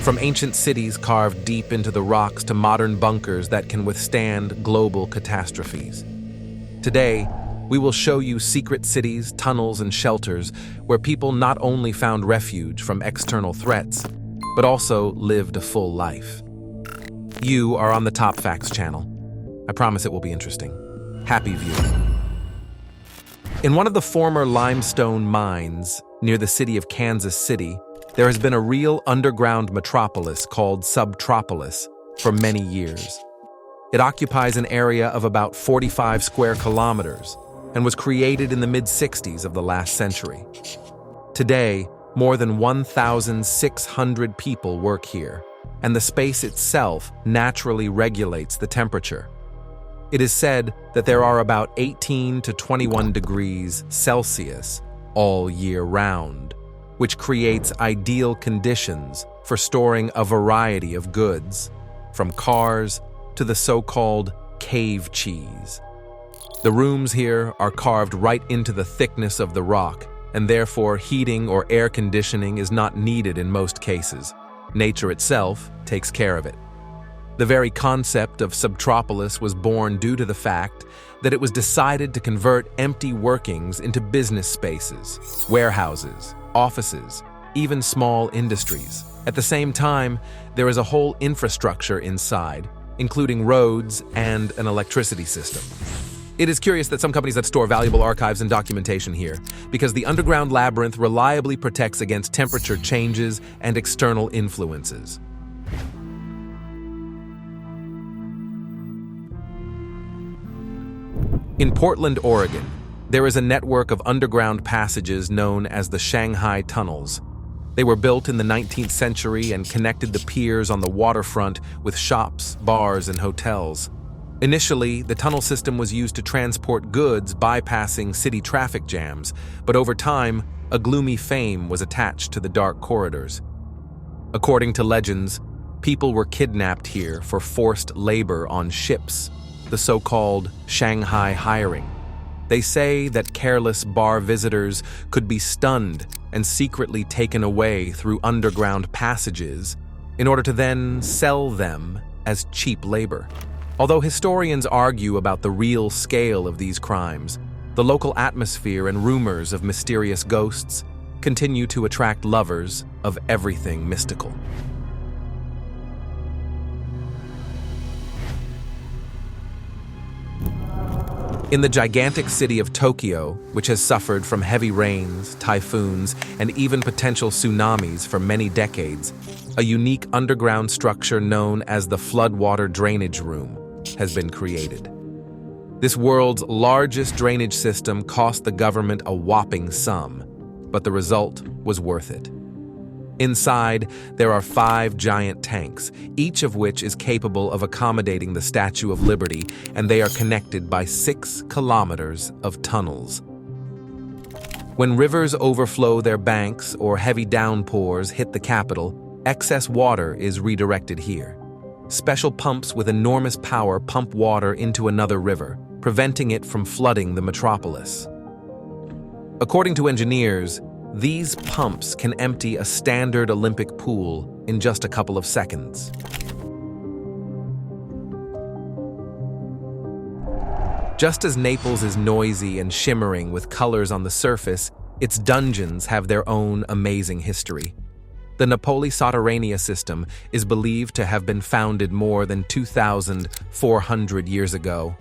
From ancient cities carved deep into the rocks to modern bunkers that can withstand global catastrophes. Today, we will show you secret cities, tunnels, and shelters where people not only found refuge from external threats, but also lived a full life. You are on the TopFacts channel. I promise it will be interesting. Happy viewing. In one of the former limestone mines near the city of Kansas City, there has been a real underground metropolis called Subtropolis for many years. It occupies an area of about 45 square kilometers and was created in the mid-60s of the last century. Today, more than 1,600 people work here, and the space itself naturally regulates the temperature. It is said that there are about 18 to 21 degrees Celsius all year round, which creates ideal conditions for storing a variety of goods, from cars to the so-called cave cheese. The rooms here are carved right into the thickness of the rock, and therefore heating or air conditioning is not needed in most cases. Nature itself takes care of it. The very concept of Subtropolis was born due to the fact that it was decided to convert empty workings into business spaces, warehouses, offices, even small industries. At the same time, there is a whole infrastructure inside, including roads and an electricity system. It is curious that some companies that store valuable archives and documentation here, because the underground labyrinth reliably protects against temperature changes and external influences. In Portland, Oregon, there is a network of underground passages known as the Shanghai Tunnels. They were built in the 19th century and connected the piers on the waterfront with shops, bars, and hotels. Initially, the tunnel system was used to transport goods bypassing city traffic jams, but over time, a gloomy fame was attached to the dark corridors. According to legends, people were kidnapped here for forced labor on ships, the so-called Shanghai hiring. They say that careless bar visitors could be stunned and secretly taken away through underground passages in order to then sell them as cheap labor. Although historians argue about the real scale of these crimes, the local atmosphere and rumors of mysterious ghosts continue to attract lovers of everything mystical. In the gigantic city of Tokyo, which has suffered from heavy rains, typhoons, and even potential tsunamis for many decades, a unique underground structure known as the Floodwater Drainage Room has been created. This world's largest drainage system cost the government a whopping sum, but the result was worth it. Inside, there are 5 giant tanks, each of which is capable of accommodating the Statue of Liberty, and they are connected by 6 kilometers of tunnels. When rivers overflow their banks or heavy downpours hit the capital, excess water is redirected here. Special pumps with enormous power pump water into another river, preventing it from flooding the metropolis. According to engineers, these pumps can empty a standard Olympic pool in just a couple of seconds. Just as Naples is noisy and shimmering with colors on the surface, its dungeons have their own amazing history. The Napoli Sotterranea system is believed to have been founded more than 2,400 years ago.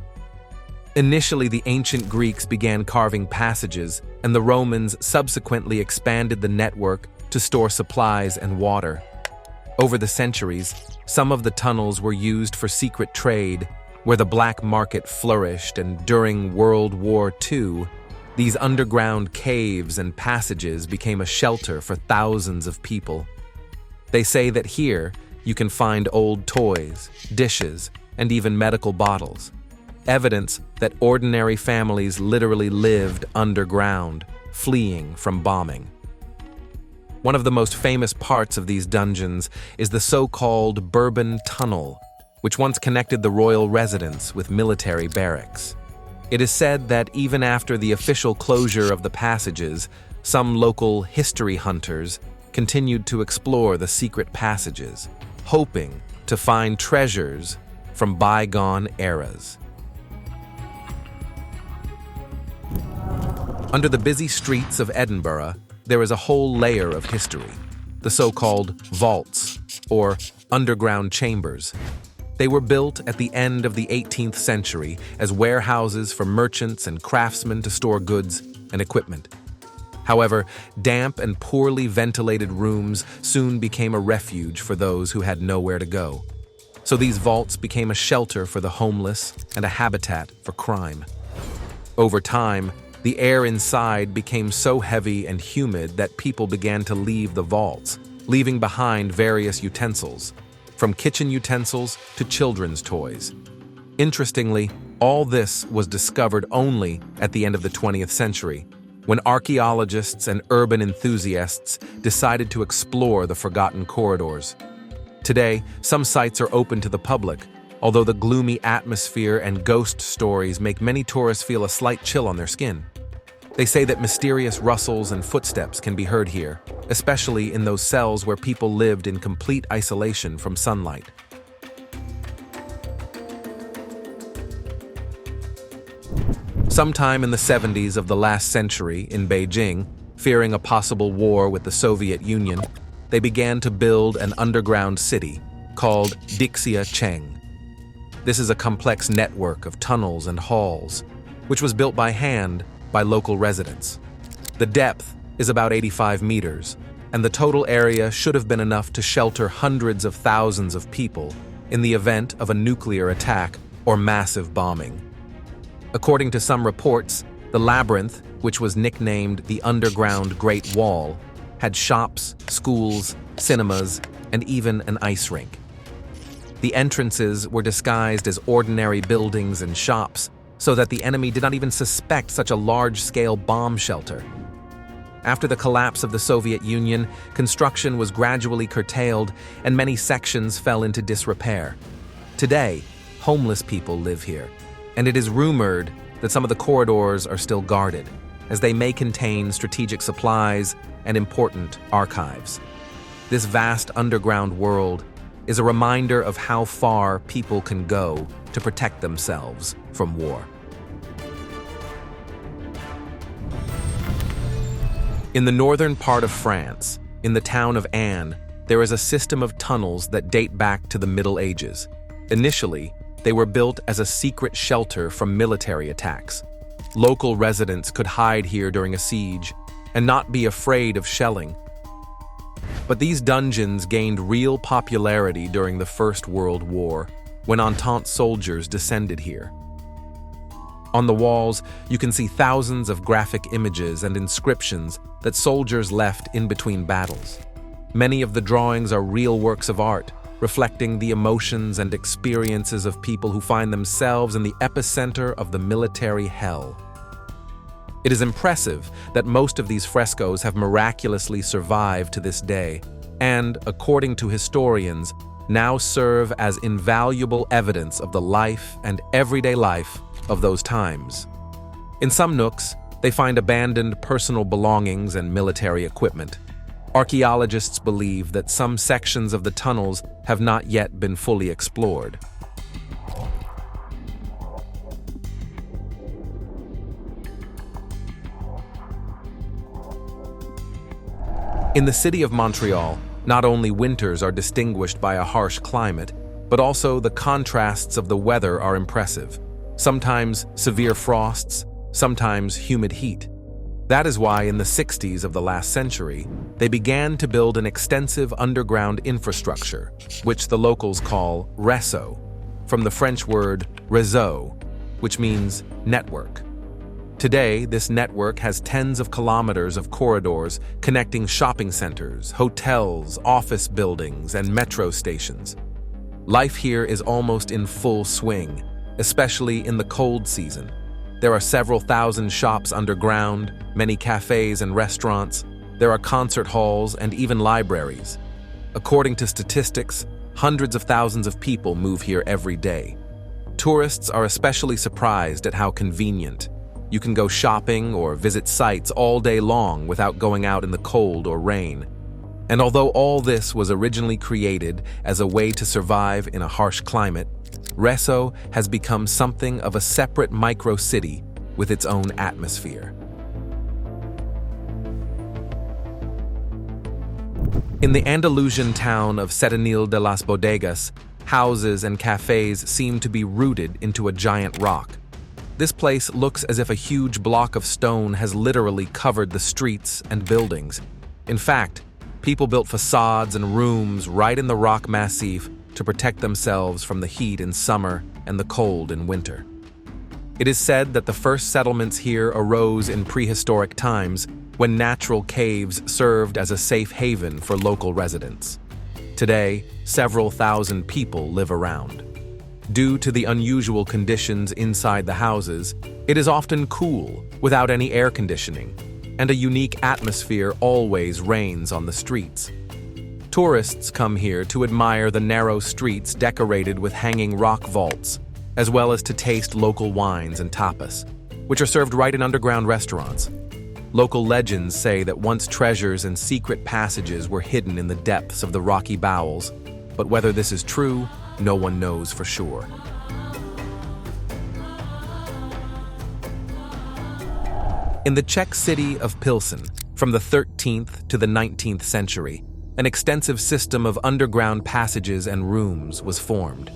Initially, the ancient Greeks began carving passages, and the Romans subsequently expanded the network to store supplies and water. Over the centuries, some of the tunnels were used for secret trade, where the black market flourished, and during World War II, these underground caves and passages became a shelter for thousands of people. They say that here you can find old toys, dishes, and even medical bottles. Evidence that ordinary families literally lived underground, fleeing from bombing. One of the most famous parts of these dungeons is the so-called Bourbon Tunnel, which once connected the royal residence with military barracks. It is said that even after the official closure of the passages, some local history hunters continued to explore the secret passages, hoping to find treasures from bygone eras. Under the busy streets of Edinburgh, there is a whole layer of history, the so-called vaults, or underground chambers. They were built at the end of the 18th century as warehouses for merchants and craftsmen to store goods and equipment. However, damp and poorly ventilated rooms soon became a refuge for those who had nowhere to go. So these vaults became a shelter for the homeless and a habitat for crime. Over time, the air inside became so heavy and humid that people began to leave the vaults, leaving behind various utensils, from kitchen utensils to children's toys. Interestingly, all this was discovered only at the end of the 20th century, when archaeologists and urban enthusiasts decided to explore the forgotten corridors. Today, some sites are open to the public, although the gloomy atmosphere and ghost stories make many tourists feel a slight chill on their skin. They say that mysterious rustles and footsteps can be heard here, especially in those cells where people lived in complete isolation from sunlight. Sometime in the 70s of the last century in Beijing, fearing a possible war with the Soviet Union, they began to build an underground city called Dixia Cheng. This is a complex network of tunnels and halls, which was built by hand by local residents. The depth is about 85 meters, and the total area should have been enough to shelter hundreds of thousands of people in the event of a nuclear attack or massive bombing. According to some reports, the labyrinth, which was nicknamed the Underground Great Wall, had shops, schools, cinemas, and even an ice rink. The entrances were disguised as ordinary buildings and shops, so that the enemy did not even suspect such a large-scale bomb shelter. After the collapse of the Soviet Union, construction was gradually curtailed and many sections fell into disrepair. Today, homeless people live here, and it is rumored that some of the corridors are still guarded, as they may contain strategic supplies and important archives. This vast underground world is a reminder of how far people can go to protect themselves from war. In the northern part of France, in the town of Anne, there is a system of tunnels that date back to the Middle Ages. Initially, they were built as a secret shelter from military attacks. Local residents could hide here during a siege and not be afraid of shelling. But these dungeons gained real popularity during the First World War, when Entente soldiers descended here. On the walls, you can see thousands of graphic images and inscriptions that soldiers left in between battles. Many of the drawings are real works of art, reflecting the emotions and experiences of people who find themselves in the epicenter of the military hell. It is impressive that most of these frescoes have miraculously survived to this day, and, according to historians, now serve as invaluable evidence of the life and everyday life of those times. In some nooks, they find abandoned personal belongings and military equipment. Archaeologists believe that some sections of the tunnels have not yet been fully explored. In the city of Montreal, not only winters are distinguished by a harsh climate, but also the contrasts of the weather are impressive. Sometimes severe frosts, sometimes humid heat. That is why in the 60s of the last century, they began to build an extensive underground infrastructure, which the locals call Reso, from the French word réseau, which means network. Today, this network has tens of kilometers of corridors connecting shopping centers, hotels, office buildings, and metro stations. Life here is almost in full swing, especially in the cold season. There are several thousand shops underground, many cafes and restaurants. There are concert halls and even libraries. According to statistics, hundreds of thousands of people move here every day. Tourists are especially surprised at how convenient. You can go shopping or visit sites all day long without going out in the cold or rain. And although all this was originally created as a way to survive in a harsh climate, Reso has become something of a separate micro-city with its own atmosphere. In the Andalusian town of Setenil de las Bodegas, houses and cafes seem to be rooted into a giant rock. This place looks as if a huge block of stone has literally covered the streets and buildings. In fact, people built facades and rooms right in the rock massif to protect themselves from the heat in summer and the cold in winter. It is said that the first settlements here arose in prehistoric times when natural caves served as a safe haven for local residents. Today, several thousand people live around. Due to the unusual conditions inside the houses, it is often cool, without any air conditioning, and a unique atmosphere always reigns on the streets. Tourists come here to admire the narrow streets decorated with hanging rock vaults, as well as to taste local wines and tapas, which are served right in underground restaurants. Local legends say that once treasures and secret passages were hidden in the depths of the rocky bowels, but whether this is true, no one knows for sure. In the Czech city of Pilsen, from the 13th to the 19th century, an extensive system of underground passages and rooms was formed.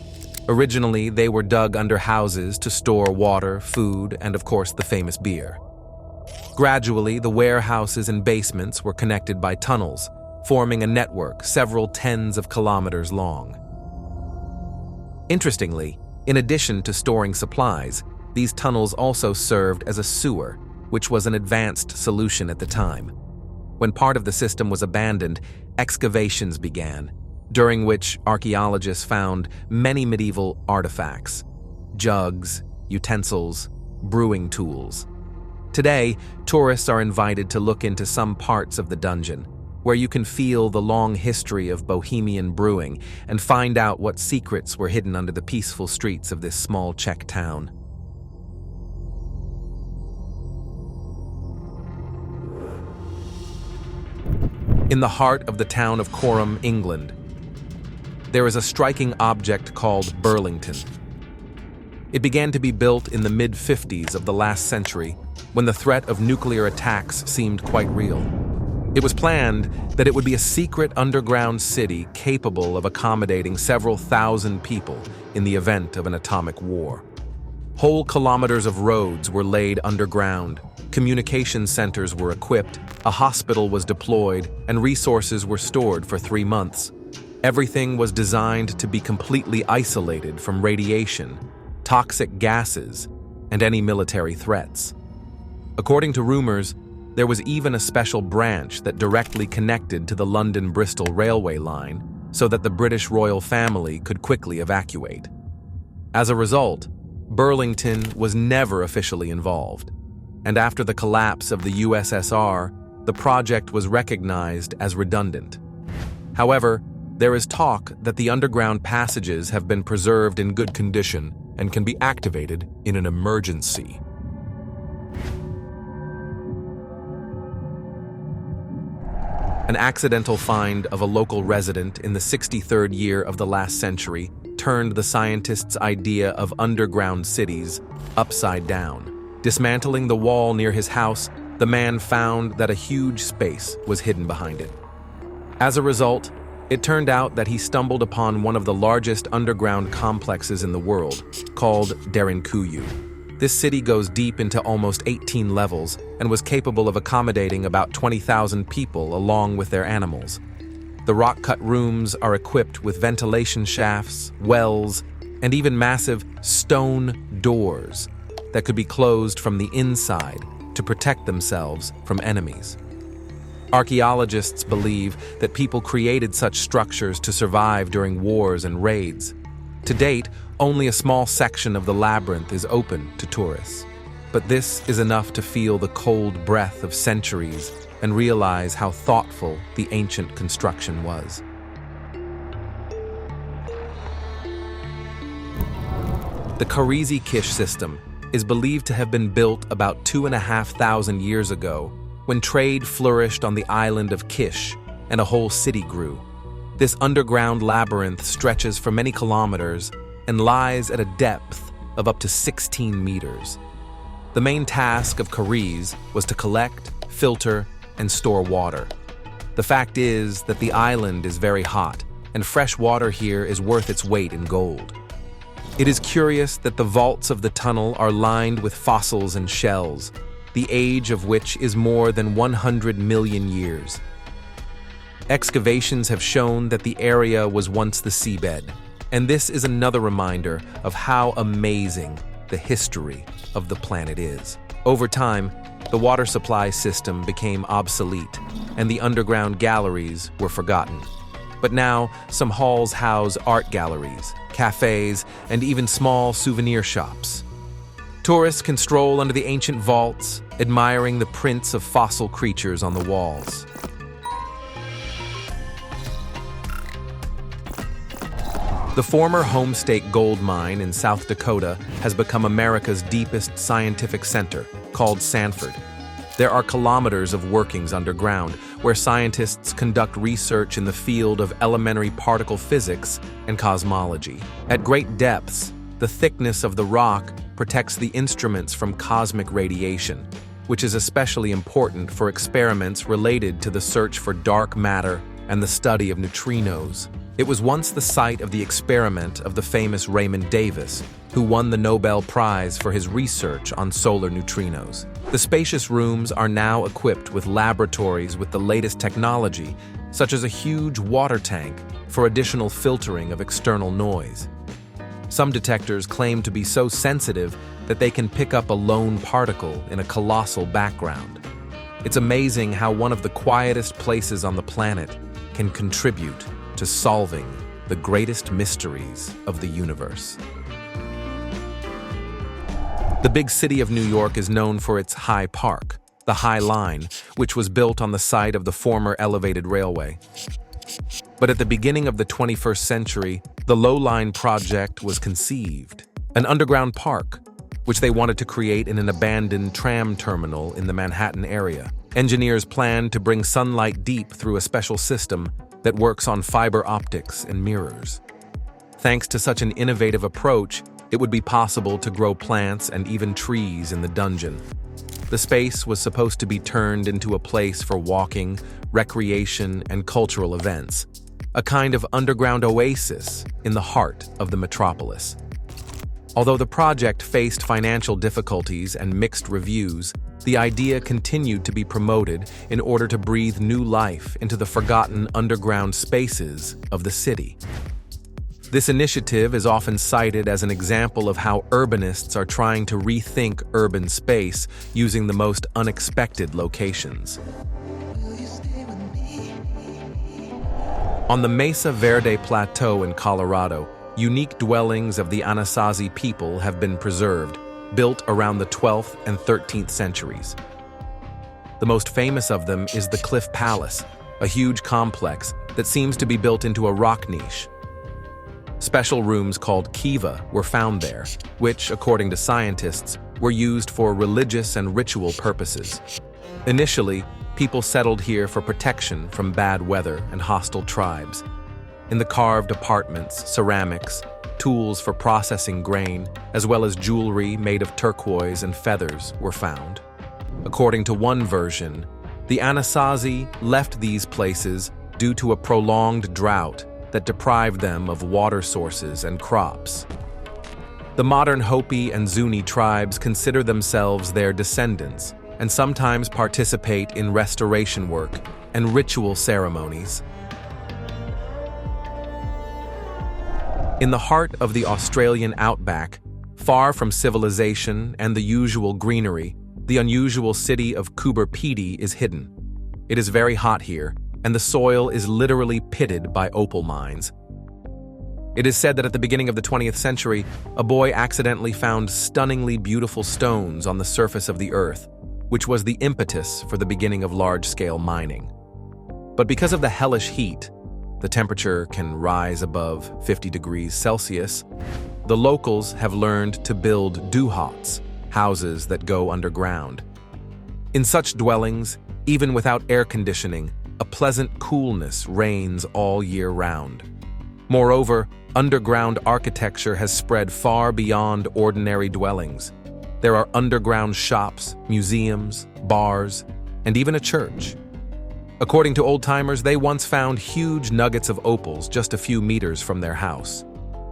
Originally, they were dug under houses to store water, food, and of course the famous beer. Gradually, the warehouses and basements were connected by tunnels, forming a network several tens of kilometers long. Interestingly, in addition to storing supplies, these tunnels also served as a sewer, which was an advanced solution at the time. When part of the system was abandoned, excavations began, during which archaeologists found many medieval artifacts: jugs, utensils, brewing tools. Today, tourists are invited to look into some parts of the dungeon, where you can feel the long history of Bohemian brewing and find out what secrets were hidden under the peaceful streets of this small Czech town. In the heart of the town of Corham, England, there is a striking object called Burlington. It began to be built in the mid-50s of the last century, when the threat of nuclear attacks seemed quite real. It was planned that it would be a secret underground city capable of accommodating several thousand people in the event of an atomic war. Whole kilometers of roads were laid underground, communication centers were equipped, a hospital was deployed, and resources were stored for 3 months. Everything was designed to be completely isolated from radiation, toxic gases, and any military threats. According to rumors, there was even a special branch that directly connected to the London-Bristol railway line so that the British royal family could quickly evacuate. As a result, Burlington was never officially involved, and after the collapse of the USSR, the project was recognized as redundant. However, there is talk that the underground passages have been preserved in good condition and can be activated in an emergency. An accidental find of a local resident in the 63rd year of the last century turned the scientists' idea of underground cities upside down. Dismantling the wall near his house, the man found that a huge space was hidden behind it. As a result, it turned out that he stumbled upon one of the largest underground complexes in the world, called Derinkuyu. This city goes deep into almost 18 levels and was capable of accommodating about 20,000 people along with their animals. The rock-cut rooms are equipped with ventilation shafts, wells, and even massive stone doors that could be closed from the inside to protect themselves from enemies. Archaeologists believe that people created such structures to survive during wars and raids. To date, only a small section of the labyrinth is open to tourists. But this is enough to feel the cold breath of centuries and realize how thoughtful the ancient construction was. The Kish system is believed to have been built about 2,500 years ago when trade flourished on the island of Kish, and a whole city grew. This underground labyrinth stretches for many kilometers and lies at a depth of up to 16 meters. The main task of Karize was to collect, filter, and store water. The fact is that the island is very hot, and fresh water here is worth its weight in gold. It is curious that the vaults of the tunnel are lined with fossils and shells, the age of which is more than 100 million years. Excavations have shown that the area was once the seabed, and this is another reminder of how amazing the history of the planet is. Over time, the water supply system became obsolete, and the underground galleries were forgotten. But now, some halls house art galleries, cafes, and even small souvenir shops. Tourists can stroll under the ancient vaults, admiring the prints of fossil creatures on the walls. The former Homestake gold mine in South Dakota has become America's deepest scientific center, called Sanford. There are kilometers of workings underground, where scientists conduct research in the field of elementary particle physics and cosmology. At great depths, the thickness of the rock protects the instruments from cosmic radiation, which is especially important for experiments related to the search for dark matter and the study of neutrinos. It was once the site of the experiment of the famous Raymond Davis, who won the Nobel Prize for his research on solar neutrinos. The spacious rooms are now equipped with laboratories with the latest technology, such as a huge water tank for additional filtering of external noise. Some detectors claim to be so sensitive that they can pick up a lone particle in a colossal background. It's amazing how one of the quietest places on the planet can contribute to solving the greatest mysteries of the universe. The big city of New York is known for its High Park, the High Line, which was built on the site of the former elevated railway. But at the beginning of the 21st century, the Lowline project was conceived, an underground park, which they wanted to create in an abandoned tram terminal in the Manhattan area. Engineers planned to bring sunlight deep through a special system that works on fiber optics and mirrors. Thanks to such an innovative approach, it would be possible to grow plants and even trees in the dungeon. The space was supposed to be turned into a place for walking, recreation, and cultural events, a kind of underground oasis in the heart of the metropolis. Although the project faced financial difficulties and mixed reviews, the idea continued to be promoted in order to breathe new life into the forgotten underground spaces of the city. This initiative is often cited as an example of how urbanists are trying to rethink urban space using the most unexpected locations. On the Mesa Verde Plateau in Colorado, unique dwellings of the Anasazi people have been preserved, built around the 12th and 13th centuries. The most famous of them is the Cliff Palace, a huge complex that seems to be built into a rock niche. Special rooms called kiva were found there, which, according to scientists, were used for religious and ritual purposes. Initially, people settled here for protection from bad weather and hostile tribes. In the carved apartments, ceramics, tools for processing grain, as well as jewelry made of turquoise and feathers were found. According to one version, the Anasazi left these places due to a prolonged drought that deprived them of water sources and crops. The modern Hopi and Zuni tribes consider themselves their descendants and sometimes participate in restoration work and ritual ceremonies. In the heart of the Australian outback, far from civilization and the usual greenery, the unusual city of Coober Pedy is hidden. It is very hot here, and the soil is literally pitted by opal mines. It is said that at the beginning of the 20th century, a boy accidentally found stunningly beautiful stones on the surface of the earth, which was the impetus for the beginning of large-scale mining. But because of the hellish heat, the temperature can rise above 50 degrees Celsius, the locals have learned to build duhots, houses that go underground. In such dwellings, even without air conditioning, a pleasant coolness reigns all year round. Moreover, underground architecture has spread far beyond ordinary dwellings. There are underground shops, museums, bars, and even a church. According to old-timers, they once found huge nuggets of opals just a few meters from their house.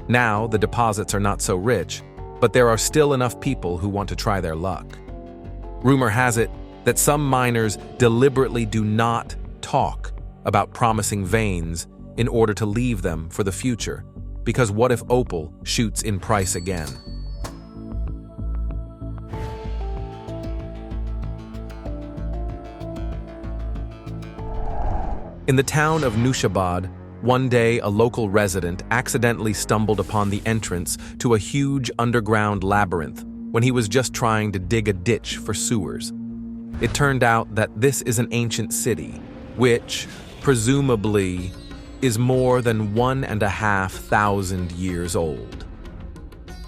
Now, the deposits are not so rich, but there are still enough people who want to try their luck. Rumor has it that some miners deliberately do not talk about promising veins in order to leave them for the future, because what if opal shoots in price again? In the town of Nushabad, one day a local resident accidentally stumbled upon the entrance to a huge underground labyrinth when he was just trying to dig a ditch for sewers. It turned out that this is an ancient city, which, presumably, is more than 1,500 years old.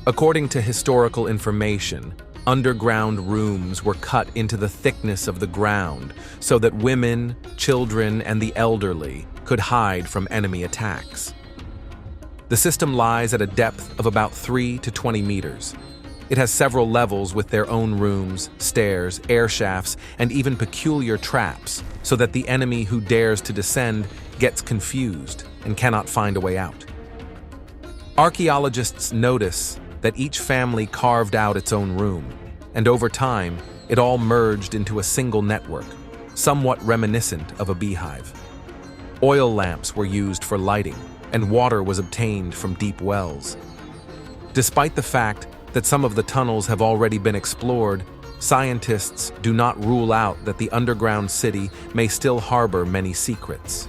According to historical information, underground rooms were cut into the thickness of the ground so that women, children, and the elderly could hide from enemy attacks. The system lies at a depth of about 3 to 20 meters. It has several levels with their own rooms, stairs, air shafts, and even peculiar traps, so that the enemy who dares to descend gets confused and cannot find a way out. Archaeologists notice that each family carved out its own room, and over time, it all merged into a single network, somewhat reminiscent of a beehive. Oil lamps were used for lighting, and water was obtained from deep wells. Despite the fact that some of the tunnels have already been explored, scientists do not rule out that the underground city may still harbor many secrets.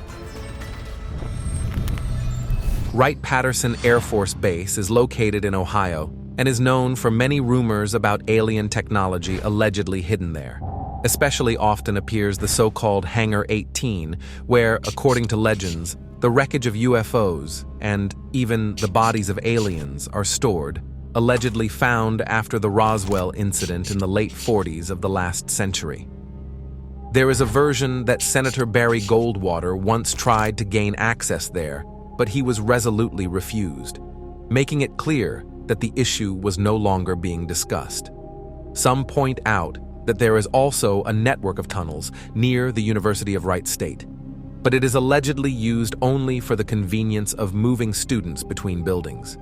Wright-Patterson Air Force Base is located in Ohio and is known for many rumors about alien technology allegedly hidden there. Especially often appears the so-called Hangar 18, where, according to legends, the wreckage of UFOs and even the bodies of aliens are stored, allegedly found after the Roswell incident in the late 40s of the last century. There is a version that Senator Barry Goldwater once tried to gain access there, but he was resolutely refused, making it clear that the issue was no longer being discussed. Some point out that there is also a network of tunnels near the University of Wright State, but it is allegedly used only for the convenience of moving students between buildings.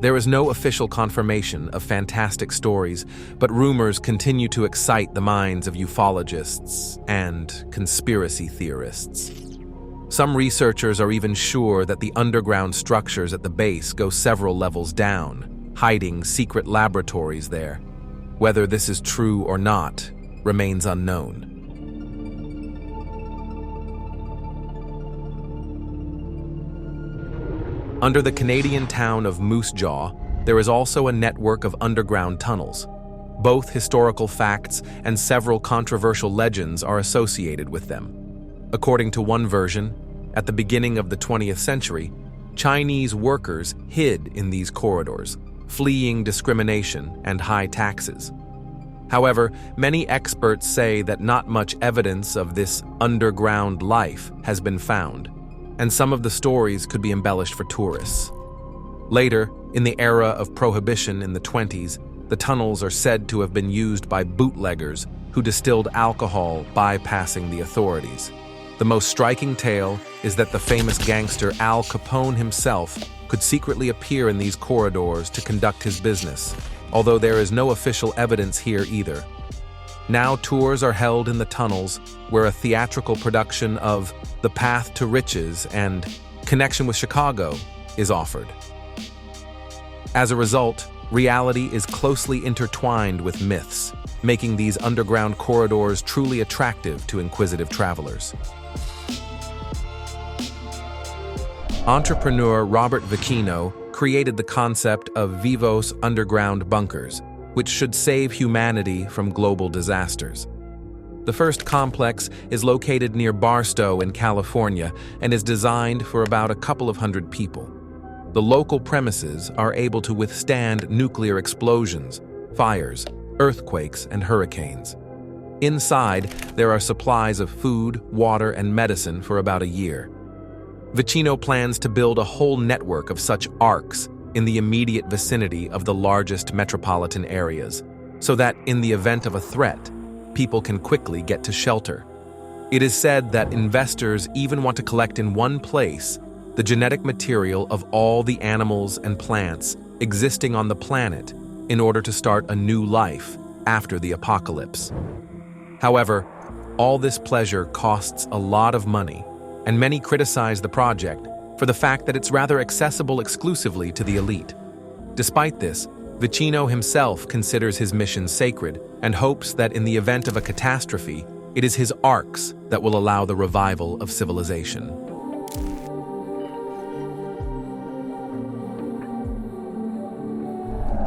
There is no official confirmation of fantastic stories, but rumors continue to excite the minds of ufologists and conspiracy theorists. Some researchers are even sure that the underground structures at the base go several levels down, hiding secret laboratories there. Whether this is true or not remains unknown. Under the Canadian town of Moose Jaw, there is also a network of underground tunnels. Both historical facts and several controversial legends are associated with them. According to one version, at the beginning of the 20th century, Chinese workers hid in these corridors, fleeing discrimination and high taxes. However, many experts say that not much evidence of this underground life has been found, and some of the stories could be embellished for tourists. Later, in the era of Prohibition in the 20s, the tunnels are said to have been used by bootleggers who distilled alcohol bypassing the authorities. The most striking tale is that the famous gangster Al Capone himself could secretly appear in these corridors to conduct his business, although there is no official evidence here either. Now tours are held in the tunnels, where a theatrical production of The Path to Riches and Connection with Chicago is offered. As a result, reality is closely intertwined with myths, making these underground corridors truly attractive to inquisitive travelers. Entrepreneur Robert Vicino created the concept of Vivos underground bunkers, which should save humanity from global disasters. The first complex is located near Barstow in California and is designed for about a couple of hundred people. The local premises are able to withstand nuclear explosions, fires, earthquakes, and hurricanes. Inside, there are supplies of food, water, and medicine for about a year. Vicino plans to build a whole network of such arks in the immediate vicinity of the largest metropolitan areas, so that in the event of a threat, people can quickly get to shelter. It is said that investors even want to collect in one place the genetic material of all the animals and plants existing on the planet in order to start a new life after the apocalypse. However, all this pleasure costs a lot of money, and many criticize the project for the fact that it's rather accessible exclusively to the elite. Despite this, Vicino himself considers his mission sacred and hopes that in the event of a catastrophe, it is his arcs that will allow the revival of civilization.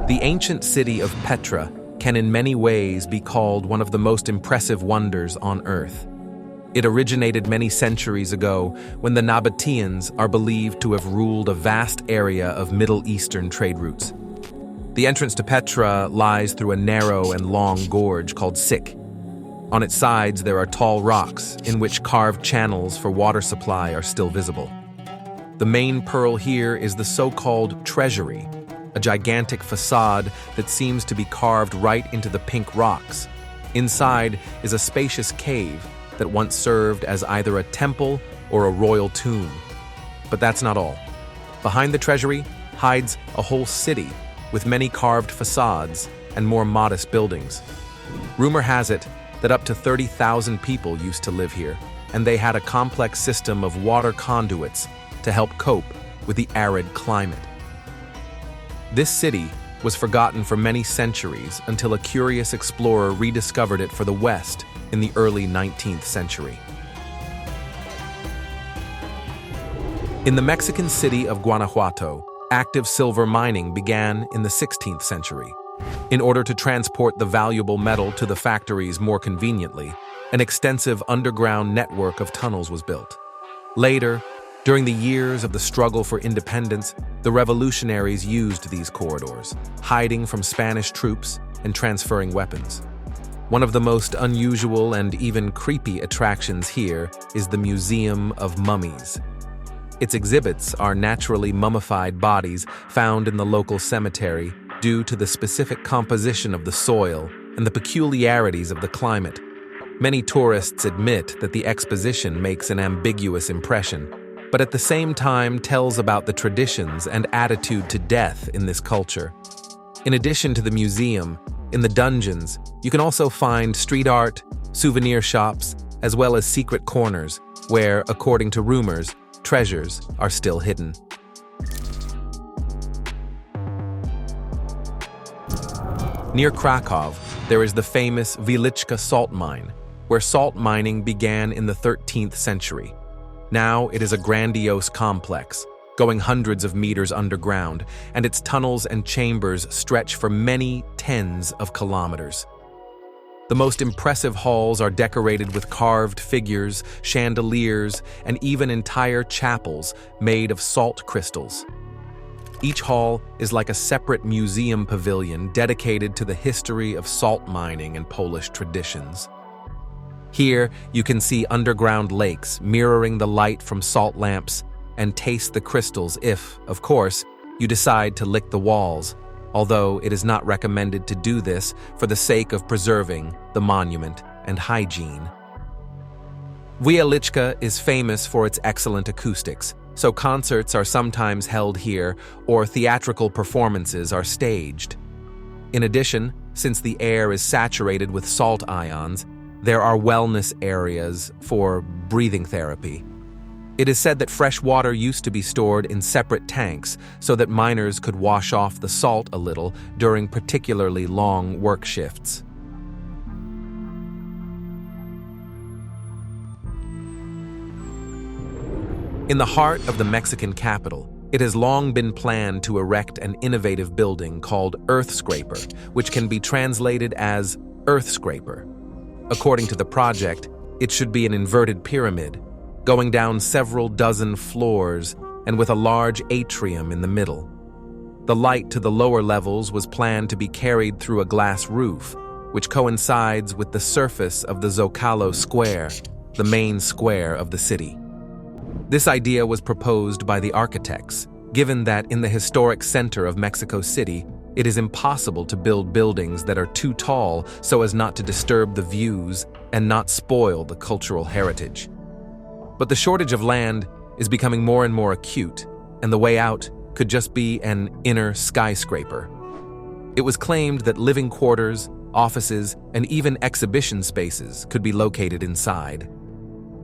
The ancient city of Petra can in many ways be called one of the most impressive wonders on Earth. It originated many centuries ago when the Nabateans are believed to have ruled a vast area of Middle Eastern trade routes. The entrance to Petra lies through a narrow and long gorge called Sik. On its sides there are tall rocks in which carved channels for water supply are still visible. The main pearl here is the so-called treasury, a gigantic facade that seems to be carved right into the pink rocks. Inside is a spacious cave that once served as either a temple or a royal tomb. But that's not all. Behind the treasury hides a whole city with many carved facades and more modest buildings. Rumor has it that up to 30,000 people used to live here, and they had a complex system of water conduits to help cope with the arid climate. This city was forgotten for many centuries until a curious explorer rediscovered it for the West in the early 19th century. In the Mexican city of Guanajuato, active silver mining began in the 16th century. In order to transport the valuable metal to the factories more conveniently, an extensive underground network of tunnels was built. Later, during the years of the struggle for independence, the revolutionaries used these corridors, hiding from Spanish troops and transferring weapons. One of the most unusual and even creepy attractions here is the Museum of Mummies. Its exhibits are naturally mummified bodies found in the local cemetery due to the specific composition of the soil and the peculiarities of the climate. Many tourists admit that the exposition makes an ambiguous impression, but at the same time tells about the traditions and attitude to death in this culture. In addition to the museum, in the dungeons, you can also find street art, souvenir shops, as well as secret corners where, according to rumors, treasures are still hidden. Near Krakow, there is the famous Wieliczka salt mine, where salt mining began in the 13th century. Now it is a grandiose complex, going hundreds of meters underground, and its tunnels and chambers stretch for many tens of kilometers. The most impressive halls are decorated with carved figures, chandeliers, and even entire chapels made of salt crystals. Each hall is like a separate museum pavilion dedicated to the history of salt mining and Polish traditions. Here, you can see underground lakes mirroring the light from salt lamps and taste the crystals if, of course, you decide to lick the walls, although it is not recommended to do this for the sake of preserving the monument and hygiene. Wieliczka is famous for its excellent acoustics, so concerts are sometimes held here or theatrical performances are staged. In addition, since the air is saturated with salt ions, there are wellness areas for breathing therapy. It is said that fresh water used to be stored in separate tanks so that miners could wash off the salt a little during particularly long work shifts. In the heart of the Mexican capital, it has long been planned to erect an innovative building called Earthscraper, which can be translated as Earthscraper. According to the project, it should be an inverted pyramid, going down several dozen floors and with a large atrium in the middle. The light to the lower levels was planned to be carried through a glass roof, which coincides with the surface of the Zocalo Square, the main square of the city. This idea was proposed by the architects, given that in the historic center of Mexico City, it is impossible to build buildings that are too tall so as not to disturb the views and not spoil the cultural heritage. But the shortage of land is becoming more and more acute, and the way out could just be an inner skyscraper. It was claimed that living quarters, offices, and even exhibition spaces could be located inside.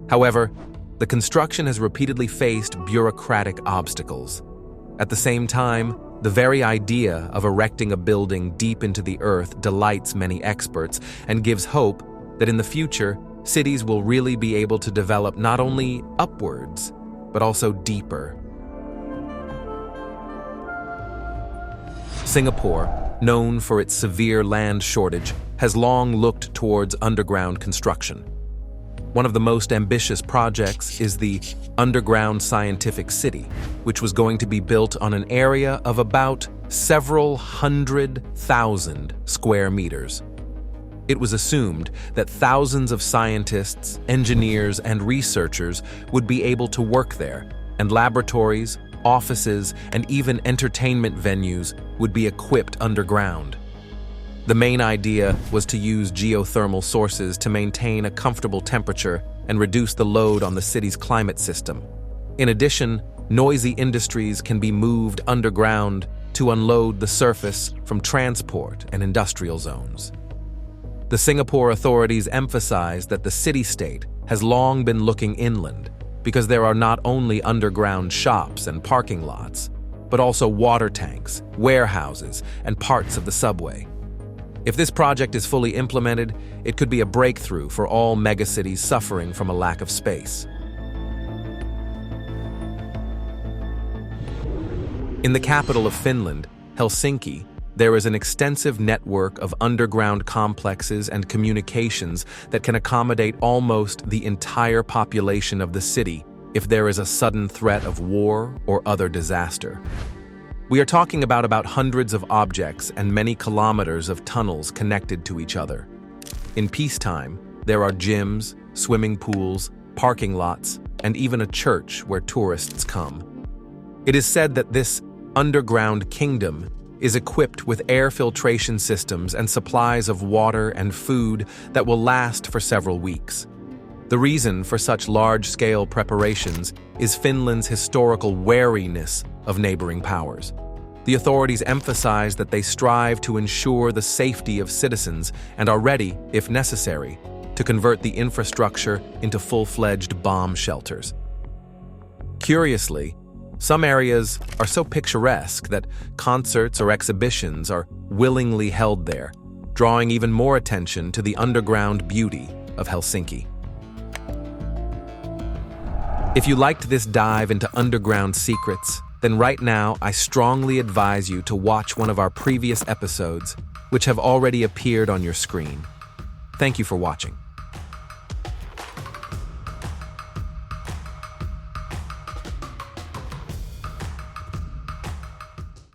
However, the construction has repeatedly faced bureaucratic obstacles. At the same time, the very idea of erecting a building deep into the earth delights many experts and gives hope that in the future, cities will really be able to develop not only upwards, but also deeper. Singapore, known for its severe land shortage, has long looked towards underground construction. One of the most ambitious projects is the Underground Scientific City, which was going to be built on an area of about several 100,000 square meters. It was assumed that thousands of scientists, engineers, and researchers would be able to work there, and laboratories, offices, and even entertainment venues would be equipped underground. The main idea was to use geothermal sources to maintain a comfortable temperature and reduce the load on the city's climate system. In addition, noisy industries can be moved underground to unload the surface from transport and industrial zones. The Singapore authorities emphasize that the city-state has long been looking inland because there are not only underground shops and parking lots, but also water tanks, warehouses, and parts of the subway. If this project is fully implemented, it could be a breakthrough for all megacities suffering from a lack of space. In the capital of Finland, Helsinki, there is an extensive network of underground complexes and communications that can accommodate almost the entire population of the city if there is a sudden threat of war or other disaster. We are talking about hundreds of objects and many kilometers of tunnels connected to each other. In peacetime, there are gyms, swimming pools, parking lots, and even a church where tourists come. It is said that this underground kingdom is equipped with air filtration systems and supplies of water and food that will last for several weeks. The reason for such large-scale preparations is Finland's historical wariness of neighboring powers. The authorities emphasize that they strive to ensure the safety of citizens and are ready, if necessary, to convert the infrastructure into full-fledged bomb shelters. Curiously, some areas are so picturesque that concerts or exhibitions are willingly held there, drawing even more attention to the underground beauty of Helsinki. If you liked this dive into underground secrets, then right now I strongly advise you to watch one of our previous episodes, which have already appeared on your screen. Thank you for watching.